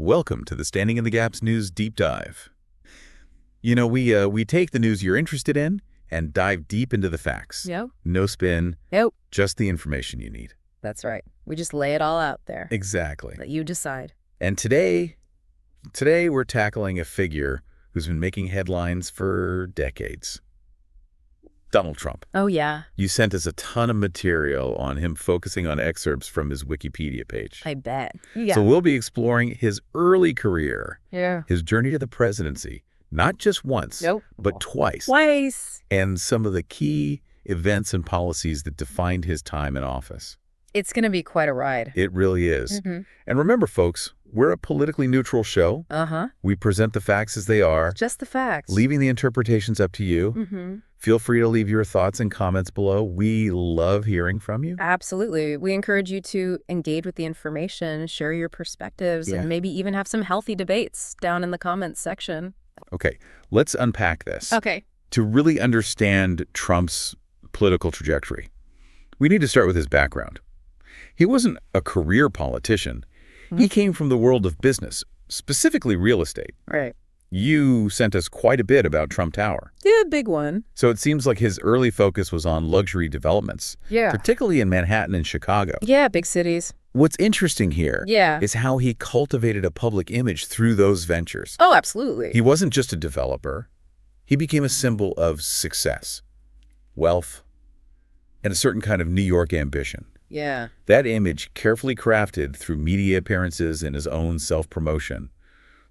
Welcome to the Standing in the Gaps News Deep Dive. You know, we take the news you're interested in and dive deep into the facts. Yep. No spin. Nope. Just the information you need. That's right. We just lay it all out there. Exactly. Let you decide. And today we're tackling a figure who's been making headlines for decades. Donald Trump. Oh, yeah. You sent us a ton of material on him, focusing on excerpts from his Wikipedia page. I bet. Yeah. So we'll be exploring his early career, Yeah. his journey to the presidency, not just once, Nope. but twice, and some of the key events and policies that defined his time in office. It's going to be quite a ride. It really is. Mm-hmm. And remember, folks, we're a politically neutral show. Uh-huh. We present the facts as they are, Just the facts. leaving the interpretations up to you. Mm-hmm. Feel free to leave your thoughts and comments below. We love hearing from you. Absolutely. We encourage you to engage with the information, share your perspectives, Yeah. and maybe even have some healthy debates down in the comments section. Okay, let's unpack this. Okay. To really understand Trump's political trajectory, we need to start with his background. He wasn't a career politician. He came from the world of business, specifically real estate. Right. You sent us quite a bit about Trump Tower. Yeah, big one. So it seems like his early focus was on luxury developments, Yeah. particularly in Manhattan and Chicago. Yeah, big cities. What's interesting here Yeah. is how he cultivated a public image through those ventures. Oh, absolutely. He wasn't just a developer. He became a symbol of success, wealth, and a certain kind of New York ambition. Yeah. That image, carefully crafted through media appearances and his own self-promotion,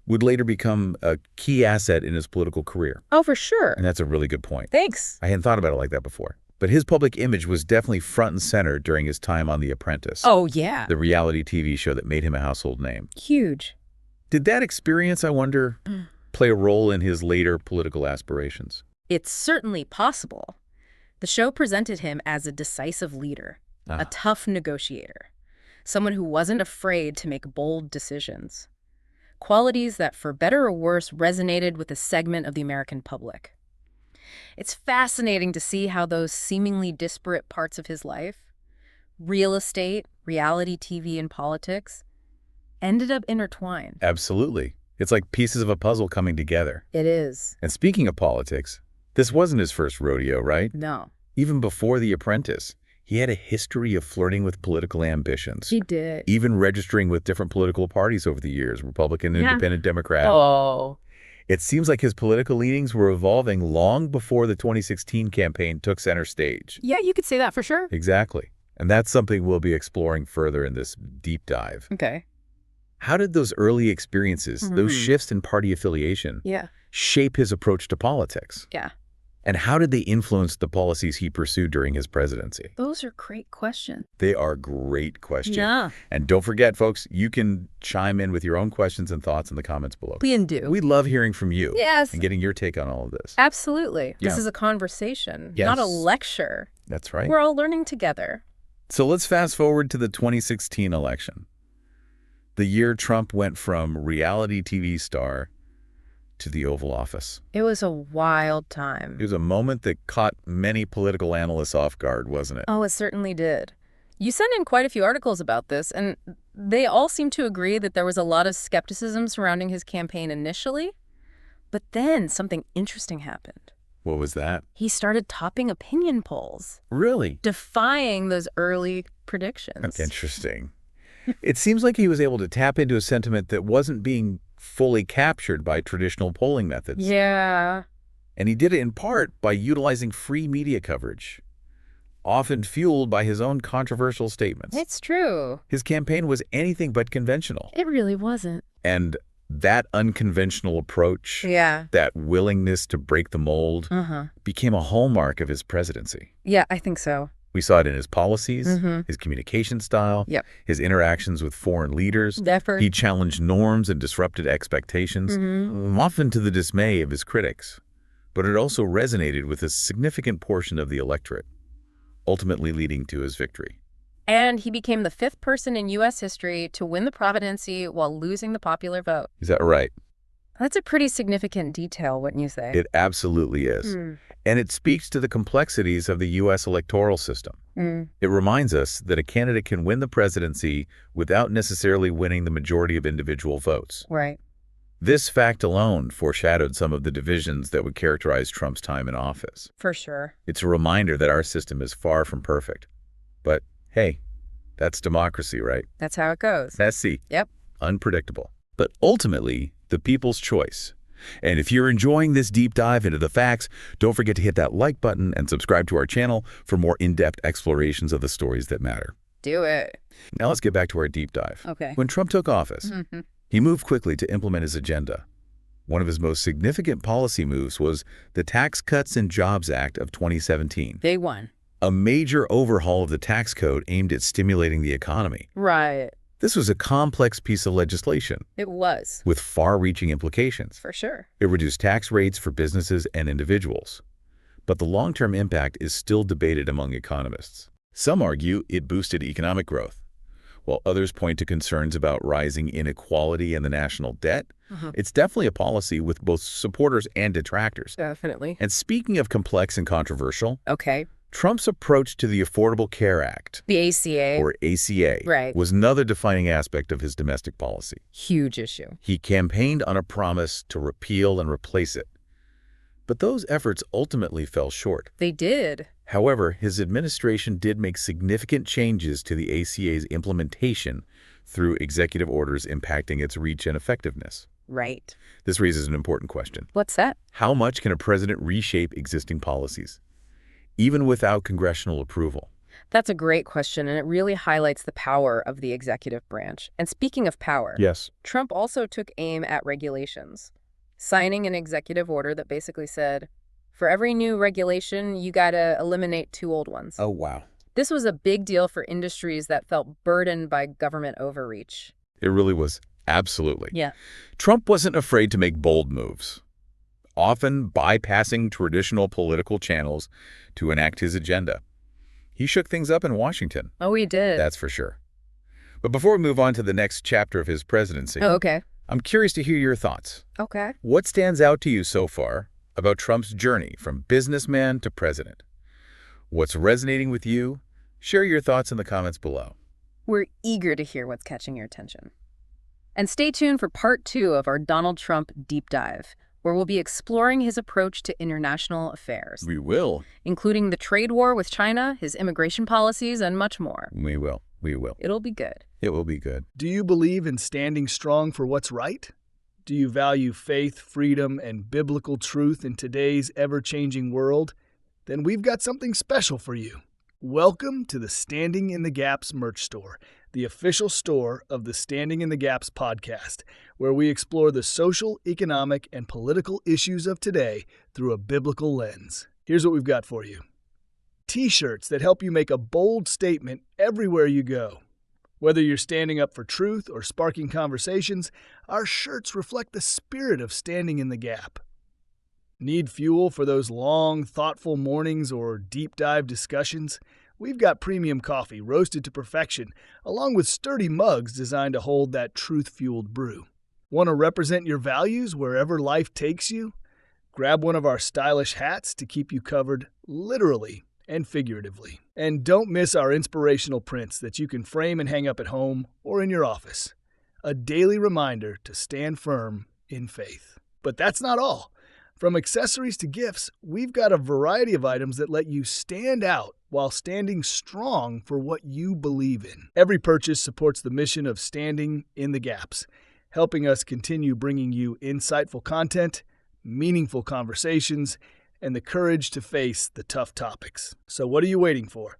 would later become a key asset in his political career. Oh, for sure. And that's a really good point. Thanks. I hadn't thought about it like that before. But his public image was definitely front and center during his time on The Apprentice, Oh, yeah. the reality TV show that made him a household name. Huge. Did that experience, I wonder, play a role in his later political aspirations? It's certainly possible. The show presented him as a decisive leader, a tough negotiator, someone who wasn't afraid to make bold decisions. Qualities that, for better or worse, resonated with a segment of the American public. It's fascinating to see how those seemingly disparate parts of his life, real estate, reality TV, and politics, ended up intertwined. Absolutely. It's like pieces of a puzzle coming together. It is. And speaking of politics, this wasn't his first rodeo, right? No. Even before The Apprentice, he had a history of flirting with political ambitions. He did. Even registering with different political parties over the years, Republican, Independent, Democrat. Oh. It seems like his political leanings were evolving long before the 2016 campaign took center stage. Yeah, you could say that for sure. Exactly. And that's something we'll be exploring further in this deep dive. Okay. How did those early experiences, those shifts in party affiliation, Yeah. shape his approach to politics? Yeah. And how did they influence the policies he pursued during his presidency? Those are great questions. They are great questions. Yeah. And don't forget, folks, you can chime in with your own questions and thoughts in the comments below. Please do. We love hearing from you. Yes. And getting your take on all of this. Absolutely. This Yeah. is a conversation, Yes. not a lecture. That's right. We're all learning together. So let's fast forward to the 2016 election. The year Trump went from reality TV star to the Oval Office. It was a wild time. It was a moment that caught many political analysts off guard, wasn't it? Oh, it certainly did. You sent in quite a few articles about this, and they all seem to agree that there was a lot of skepticism surrounding his campaign initially. But then something interesting happened. What was that? He started topping opinion polls, Really? defying those early predictions. Interesting. It seems like he was able to tap into a sentiment that wasn't being fully captured by traditional polling methods. Yeah. And he did it in part by utilizing free media coverage, often fueled by his own controversial statements. It's true. His campaign was anything but conventional. It really wasn't. And that unconventional approach, Yeah. that willingness to break the mold, became a hallmark of his presidency. Yeah, I think so. We saw it in his policies, his communication style, Yep. his interactions with foreign leaders. Effort. He challenged norms and disrupted expectations, often to the dismay of his critics. But it also resonated with a significant portion of the electorate, ultimately leading to his victory. And he became the 5th person in U.S. history to win the presidency while losing the popular vote. Is that right? That's a pretty significant detail, wouldn't you say? It absolutely is. And it speaks to the complexities of the U.S. electoral system. It reminds us that a candidate can win the presidency without necessarily winning the majority of individual votes. Right. This fact alone foreshadowed some of the divisions that would characterize Trump's time in office. For sure. It's a reminder that our system is far from perfect. But hey, that's democracy, right? That's how it goes. Messy. Yep. Unpredictable. But ultimately, the people's choice. And if you're enjoying this deep dive into the facts, don't forget to hit that like button and subscribe to our channel for more in-depth explorations of the stories that matter. Do it. Now let's get back to our deep dive. Okay. When Trump took office, he moved quickly to implement his agenda. One of his most significant policy moves was the Tax Cuts and Jobs Act of 2017. Big one. A major overhaul of the tax code aimed at stimulating the economy. Right. This was a complex piece of legislation It was. with far-reaching implications. For sure. It reduced tax rates for businesses and individuals. But the long-term impact is still debated among economists. Some argue it boosted economic growth, while others point to concerns about rising inequality and the national debt. It's definitely a policy with both supporters and detractors. Definitely. And speaking of complex and controversial, Okay. Trump's approach to the Affordable Care Act, The ACA. or ACA, Right. was another defining aspect of his domestic policy. Huge issue. He campaigned on a promise to repeal and replace it. But those efforts ultimately fell short. They did. However, his administration did make significant changes to the ACA's implementation through executive orders impacting its reach and effectiveness. Right. This raises an important question. What's that? How much can a president reshape existing policies, even without congressional approval? That's a great question, and it really highlights the power of the executive branch. And speaking of power, Yes. Trump also took aim at regulations, signing an executive order that basically said, for every new regulation, you gotta eliminate 2 old ones. Oh, wow. This was a big deal for industries that felt burdened by government overreach. It really was. Absolutely. Yeah. Trump wasn't afraid to make bold moves, often bypassing traditional political channels to enact his agenda. He shook things up in Washington. Oh, he did. That's for sure. But before we move on to the next chapter of his presidency, Oh, okay. I'm curious to hear your thoughts. Okay. What stands out to you so far about Trump's journey from businessman to president? What's resonating with you? Share your thoughts in the comments below. We're eager to hear what's catching your attention. And stay tuned for part 2 of our Donald Trump deep dive, where we'll be exploring his approach to international affairs, We will. including the trade war with China, his immigration policies, and much more. We will. We will. It'll be good. It will be good. Do you believe in standing strong for what's right? Do you value faith, freedom, and biblical truth in today's ever-changing world? Then we've got something special for you. Welcome to the Standing in the Gaps merch store, the official store of the Standing in the Gaps podcast, where we explore the social, economic, and political issues of today through a biblical lens. Here's what we've got for you. T-shirts that help you make a bold statement everywhere you go. Whether you're standing up for truth or sparking conversations, our shirts reflect the spirit of standing in the gap. Need fuel for those long, thoughtful mornings or deep dive discussions? We've got premium coffee roasted to perfection, along with sturdy mugs designed to hold that truth-fueled brew. Want to represent your values wherever life takes you? Grab one of our stylish hats to keep you covered literally and figuratively. And don't miss our inspirational prints that you can frame and hang up at home or in your office. A daily reminder to stand firm in faith. But that's not all. From accessories to gifts, we've got a variety of items that let you stand out while standing strong for what you believe in. Every purchase supports the mission of Standing in the Gaps, helping us continue bringing you insightful content, meaningful conversations, and the courage to face the tough topics. So what are you waiting for?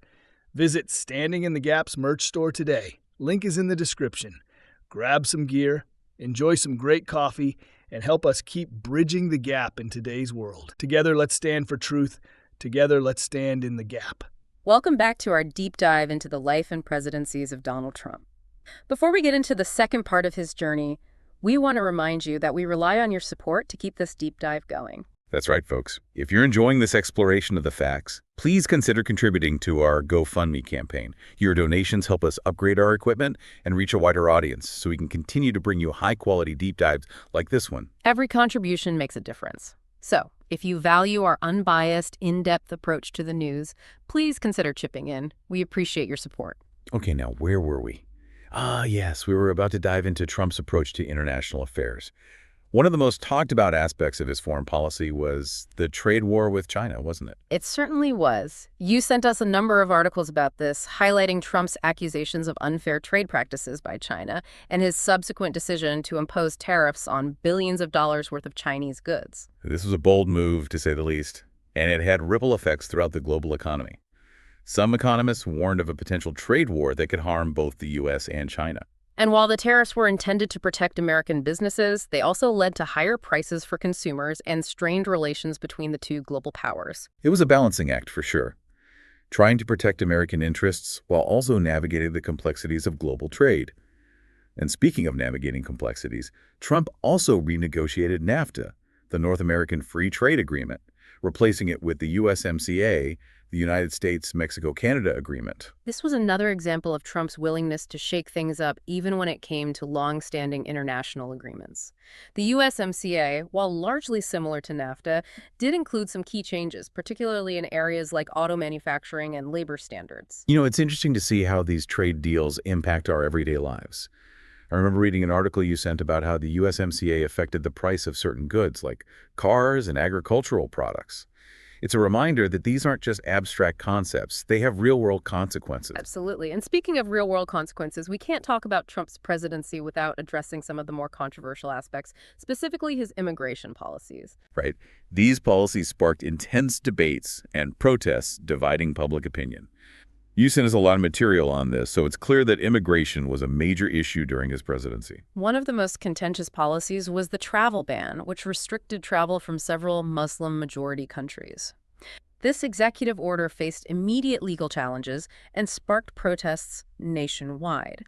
Visit Standing in the Gaps merch store today. Link is in the description. Grab some gear, enjoy some great coffee, and help us keep bridging the gap in today's world. Together, let's stand for truth. Together, let's stand in the gap. Welcome back to our deep dive into the life and presidencies of Donald Trump. Before we get into the second part of his journey, we want to remind you that we rely on your support to keep this deep dive going. That's right, folks. If you're enjoying this exploration of the facts, please consider contributing to our GoFundMe campaign. Your donations help us upgrade our equipment and reach a wider audience so we can continue to bring you high-quality deep dives like this one. Every contribution makes a difference. So, if you value our unbiased, in-depth approach to the news, please consider chipping in. We appreciate your support. Okay, now where were we? Yes, we were about to dive into Trump's approach to international affairs. One of the most talked about aspects of his foreign policy was the trade war with China, wasn't it? It certainly was. You sent us a number of articles about this, highlighting Trump's accusations of unfair trade practices by China and his subsequent decision to impose tariffs on billions of dollars worth of Chinese goods. This was a bold move, to say the least, and it had ripple effects throughout the global economy. Some economists warned of a potential trade war that could harm both the U.S. and China. And while the tariffs were intended to protect American businesses, they also led to higher prices for consumers and strained relations between the two global powers. It was a balancing act, for sure, trying to protect American interests while also navigating the complexities of global trade. And speaking of navigating complexities, Trump also renegotiated NAFTA, the North American Free Trade Agreement, replacing it with the USMCA, the United States-Mexico-Canada Agreement. This was another example of Trump's willingness to shake things up even when it came to long-standing international agreements. The USMCA, while largely similar to NAFTA, did include some key changes, particularly in areas like auto manufacturing and labor standards. You know, it's interesting to see how these trade deals impact our everyday lives. I remember reading an article you sent about how the USMCA affected the price of certain goods like cars and agricultural products. It's a reminder that these aren't just abstract concepts. They have real-world consequences. Absolutely. And speaking of real-world consequences, we can't talk about Trump's presidency without addressing some of the more controversial aspects, specifically his immigration policies. Right. These policies sparked intense debates and protests, dividing public opinion. You sent us a lot of material on this, so it's clear that immigration was a major issue during his presidency. One of the most contentious policies was the travel ban, which restricted travel from several Muslim-majority countries. This executive order faced immediate legal challenges and sparked protests nationwide.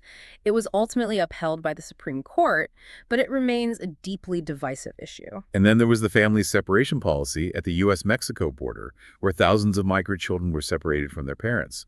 It was ultimately upheld by the Supreme Court, but it remains a deeply divisive issue. And then there was the family separation policy at the U.S.-Mexico border, where thousands of migrant children were separated from their parents.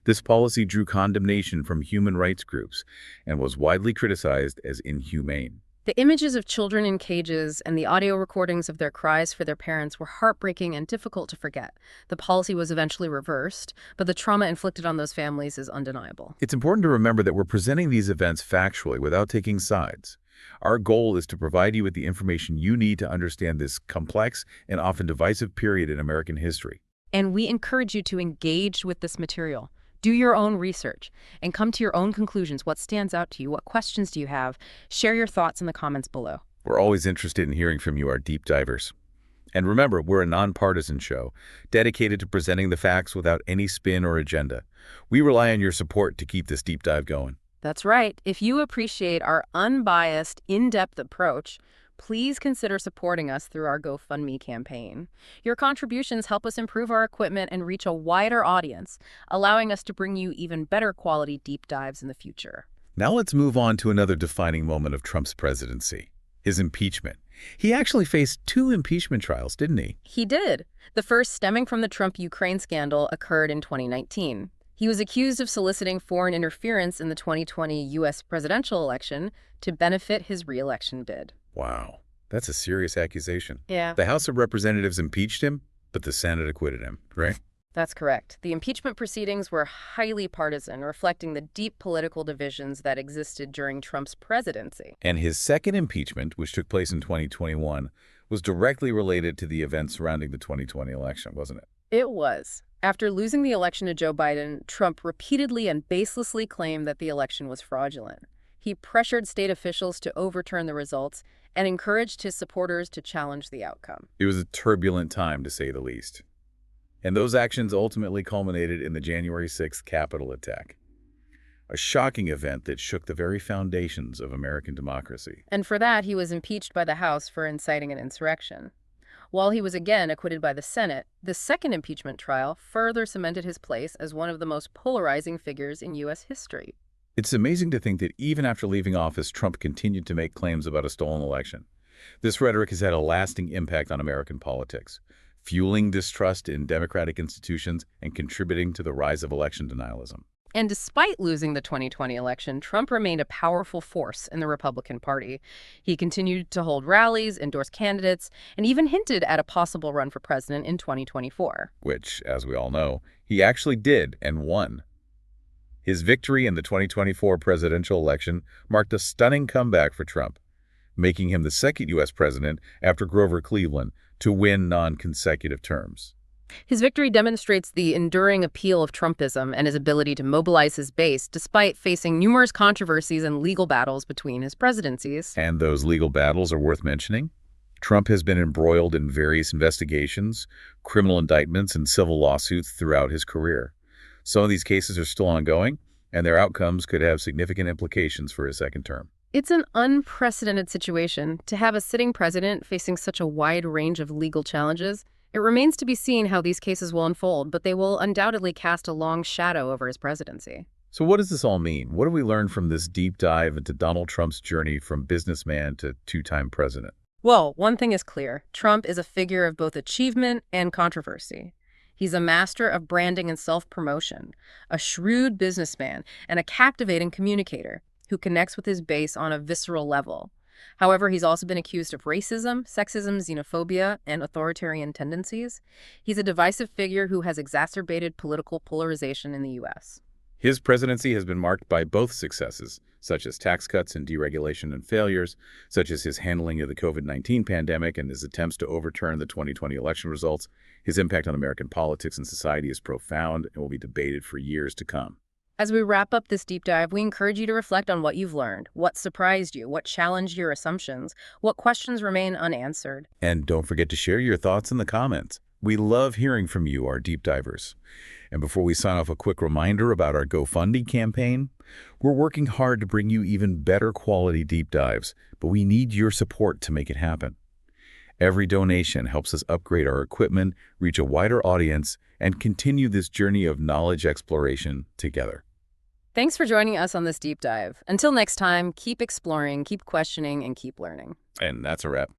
This policy drew condemnation from human rights groups and was widely criticized as inhumane. The images of children in cages and the audio recordings of their cries for their parents were heartbreaking and difficult to forget. The policy was eventually reversed, but the trauma inflicted on those families is undeniable. It's important to remember that we're presenting these events factually without taking sides. Our goal is to provide you with the information you need to understand this complex and often divisive period in American history. And we encourage you to engage with this material. Do your own research and come to your own conclusions. What stands out to you? What questions do you have? Share your thoughts in the comments below. We're always interested in hearing from you, our deep divers. And remember, we're a nonpartisan show, dedicated to presenting the facts without any spin or agenda. We rely on your support to keep this deep dive going. That's right. If you appreciate our unbiased, in-depth approach, please consider supporting us through our GoFundMe campaign. Your contributions help us improve our equipment and reach a wider audience, allowing us to bring you even better quality deep dives in the future. Now let's move on to another defining moment of Trump's presidency, his impeachment. He actually faced 2 impeachment trials, didn't he? He did. The first, stemming from the Trump-Ukraine scandal, occurred in 2019. He was accused of soliciting foreign interference in the 2020 U.S. presidential election to benefit his re-election bid. Wow, that's a serious accusation. Yeah. The House of Representatives impeached him, but the Senate acquitted him, right? That's correct. The impeachment proceedings were highly partisan, reflecting the deep political divisions that existed during Trump's presidency. And his second impeachment, which took place in 2021, was directly related to the events surrounding the 2020 election, wasn't it? It was. After losing the election to Joe Biden, Trump repeatedly and baselessly claimed that the election was fraudulent. He pressured state officials to overturn the results and encouraged his supporters to challenge the outcome. It was a turbulent time, to say the least. And those actions ultimately culminated in the January 6th Capitol attack, a shocking event that shook the very foundations of American democracy. And for that, he was impeached by the House for inciting an insurrection. While he was again acquitted by the Senate, the second impeachment trial further cemented his place as one of the most polarizing figures in U.S. history. It's amazing to think that even after leaving office, Trump continued to make claims about a stolen election. This rhetoric has had a lasting impact on American politics, fueling distrust in democratic institutions and contributing to the rise of election denialism. And despite losing the 2020 election, Trump remained a powerful force in the Republican Party. He continued to hold rallies, endorse candidates, and even hinted at a possible run for president in 2024. Which, as we all know, he actually did and won. His victory in the 2024 presidential election marked a stunning comeback for Trump, making him the second U.S. president after Grover Cleveland to win non-consecutive terms. His victory demonstrates the enduring appeal of Trumpism and his ability to mobilize his base despite facing numerous controversies and legal battles between his presidencies. And those legal battles are worth mentioning. Trump has been embroiled in various investigations, criminal indictments, and civil lawsuits throughout his career. Some of these cases are still ongoing, and their outcomes could have significant implications for his second term. It's an unprecedented situation to have a sitting president facing such a wide range of legal challenges. It remains to be seen how these cases will unfold, but they will undoubtedly cast a long shadow over his presidency. So what does this all mean? What do we learn from this deep dive into Donald Trump's journey from businessman to two-time president? Well, one thing is clear. Trump is a figure of both achievement and controversy. He's a master of branding and self-promotion, a shrewd businessman, and a captivating communicator who connects with his base on a visceral level. However, he's also been accused of racism, sexism, xenophobia, and authoritarian tendencies. He's a divisive figure who has exacerbated political polarization in the U.S. His presidency has been marked by both successes, such as tax cuts and deregulation, and failures, such as his handling of the COVID-19 pandemic and his attempts to overturn the 2020 election results. His impact on American politics and society is profound and will be debated for years to come. As we wrap up this deep dive, we encourage you to reflect on what you've learned, what surprised you, what challenged your assumptions, what questions remain unanswered. And don't forget to share your thoughts in the comments. We love hearing from you, our deep divers. And before we sign off, a quick reminder about our GoFundMe campaign. We're working hard to bring you even better quality deep dives, but we need your support to make it happen. Every donation helps us upgrade our equipment, reach a wider audience, and continue this journey of knowledge exploration together. Thanks for joining us on this deep dive. Until next time, keep exploring, keep questioning, and keep learning. And that's a wrap.